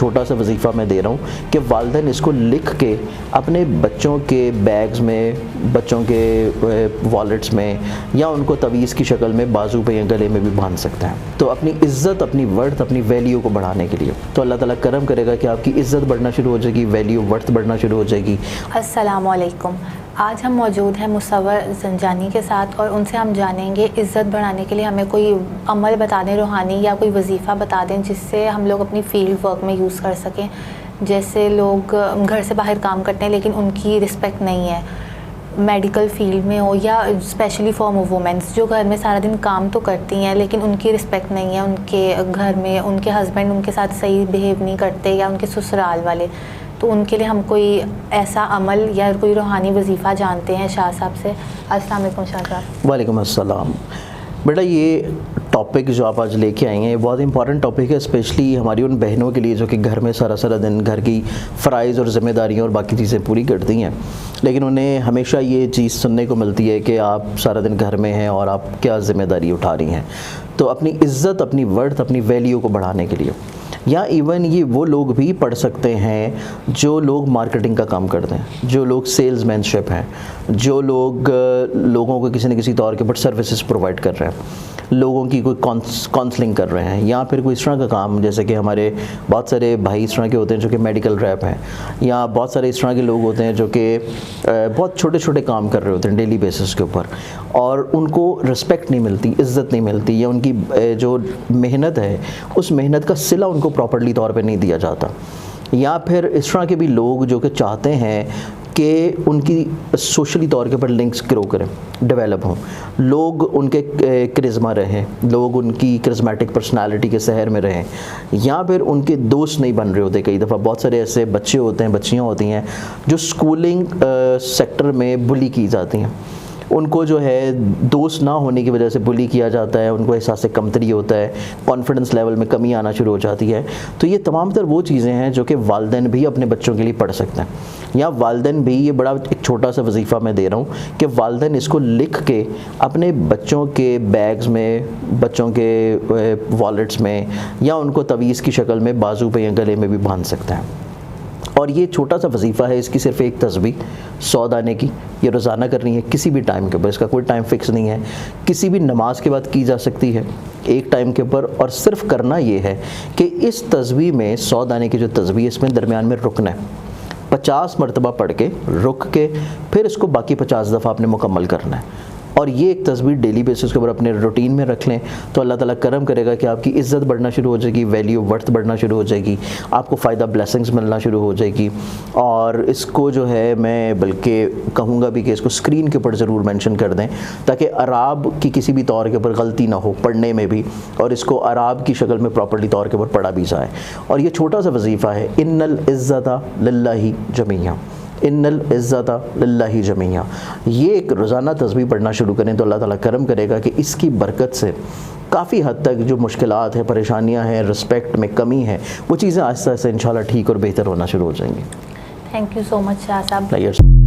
छोटा सा वजीफ़ा मैं दे रहा हूँ कि वालिदैन इसको लिख के अपने बच्चों के बैग्स में, बच्चों के वॉलेट्स में, या उनको तवीज़ की शक्ल में बाजू पे या गले में भी बांध सकते हैं। तो अपनी इज़्ज़त, अपनी वर्थ, अपनी वैल्यू को बढ़ाने के लिए तो अल्लाह ताला करम करेगा कि आपकी इज़्ज़त बढ़ना शुरू हो जाएगी, वैल्यू, वर्थ बढ़ना शुरू हो जाएगी। अस्सलाम वालेकुम। आज हम मौजूद हैं मुसव्वर ज़ंजानी के साथ और उनसे हम जानेंगे इज़्ज़त बढ़ाने के लिए हमें कोई अमल बता दें रूहानी, या कोई वजीफ़ा बता दें जिससे हम लोग अपनी फ़ील्ड वर्क में यूज़ कर सकें। जैसे लोग घर से बाहर काम करते हैं लेकिन उनकी रिस्पेक्ट नहीं है, मेडिकल फील्ड में हो या स्पेशली फॉर वुमेंस जो घर में सारा दिन काम तो करती हैं लेकिन उनकी रिस्पेक्ट नहीं है, उनके घर में उनके हस्बैंड उनके साथ सही बिहेव नहीं करते या उनके ससुराल वाले, तो उनके लिए हम कोई ऐसा अमल या कोई रूहानी वजीफ़ा जानते हैं शाह साहब से। अस्सलाम वालेकुम शाह साहब। वालेकुम अस्सलाम। बेटा, ये टॉपिक जो आप आज लेके आई हैं ये बहुत इंपॉर्टेंट टॉपिक है, स्पेशली हमारी उन बहनों के लिए जो कि घर में सारा सारा दिन घर की फ़राइज़ और ज़िम्मेदारियाँ और बाकी चीज़ें पूरी करती हैं, लेकिन उन्हें हमेशा ये चीज़ सुनने को मिलती है कि आप सारा दिन घर में हैं और आप क्या ज़िम्मेदारी उठा रही हैं। तो अपनी इज़्ज़त, अपनी वर्थ, अपनी वैल्यू को बढ़ाने के लिए, या इवन ये वो लोग भी पढ़ सकते हैं जो लोग मार्केटिंग का काम करते हैं, जो लोग सेल्समैनशिप हैं, जो लोग लोगों को किसी न किसी तौर के ऊपर सर्विसेज प्रोवाइड कर रहे हैं, लोगों की कोई काउंसलिंग कर रहे हैं, या फिर कोई इस तरह का काम, जैसे कि हमारे बहुत सारे भाई इस तरह के होते हैं जो कि मेडिकल रैप हैं, या बहुत सारे इस तरह के लोग होते हैं जो कि बहुत छोटे छोटे काम कर रहे होते हैं डेली बेसिस के ऊपर, और उनको रिस्पेक्ट नहीं मिलती, इज़्ज़त नहीं मिलती, या उनकी जो मेहनत है उस मेहनत का सिला उनको प्रॉपर्ली तौर पे नहीं दिया जाता। या फिर इस तरह के भी लोग जो कि चाहते हैं कि उनकी सोशली तौर के ऊपर लिंक्स ग्रो करें, डेवलप हों, लोग उनके करिश्मा रहें, लोग उनकी करिश्मेटिक पर्सनालिटी के शहर में रहें, या फिर उनके दोस्त नहीं बन रहे होते। कई दफ़ा बहुत सारे ऐसे बच्चे होते हैं, बच्चियाँ होती हैं जो स्कूलिंग सेक्टर में बुली की जाती हैं, उनको जो है दोस्त ना होने की वजह से बुली किया जाता है, उनको एहसास कमतरी होता है, कॉन्फिडेंस लेवल में कमी आना शुरू हो जाती है। तो ये तमाम तर वो चीज़ें हैं जो कि वालिदैन भी अपने बच्चों के लिए पढ़ सकते हैं, या वालिदैन भी, ये बड़ा एक छोटा सा वजीफ़ा मैं दे रहा हूँ कि वालिदैन इसको लिख के अपने बच्चों के बैग्स में, बच्चों के वॉलेट्स में, या उनको तवीज़ की शक्ल में बाजू पे या गले में भी बांध सकते हैं। और ये छोटा सा वजीफ़ा है, इसकी सिर्फ एक तस्बीह 100 दाने की, ये रोज़ाना करनी है किसी भी टाइम के ऊपर, इसका कोई टाइम फिक्स नहीं है, किसी भी नमाज के बाद की जा सकती है एक टाइम के ऊपर। और सिर्फ करना ये है कि इस तस्बीह में 100 दाने की जो तस्बीह, इसमें दरमियान में रुकना है, 50 मरतबा पढ़ के रुक के फिर इसको बाकी 50 दफ़ा आपने मुकम्मल करना है। और ये एक तस्वीर डेली बेसिस के ऊपर अपने रूटीन में रख लें तो अल्लाह ताला करम करेगा कि आपकी इज़्ज़त बढ़ना शुरू हो जाएगी, वैल्यू, वर्थ बढ़ना शुरू हो जाएगी, आपको फ़ायदा, ब्लेसिंग्स मिलना शुरू हो जाएगी। और इसको जो है मैं बल्कि कहूँगा भी कि इसको स्क्रीन के ऊपर ज़रूर मेंशन कर दें ताकि अराब की किसी भी तौर के ऊपर गलती ना हो पढ़ने में भी, और इसको अराब की शक्ल में प्रॉपर्ली तौर के ऊपर पढ़ा भी जाए। और ये छोटा सा वजीफ़ा है, इन्नल इज़्ज़ता लिल्लाहि जमीआ, इन्नल इज़्ज़ता लिल्लाहि जमीआ। ये एक रोज़ाना तस्बीह पढ़ना शुरू करें तो अल्लाह ताला करम करेगा कि इसकी बरकत से काफ़ी हद तक जो मुश्किलात हैं, परेशानियां हैं, रिस्पेक्ट में कमी है, वो चीज़ें आहिस्ता आहिस्ता इंशाल्लाह ठीक और बेहतर होना शुरू हो जाएंगी। Thank you so much Shah साहब।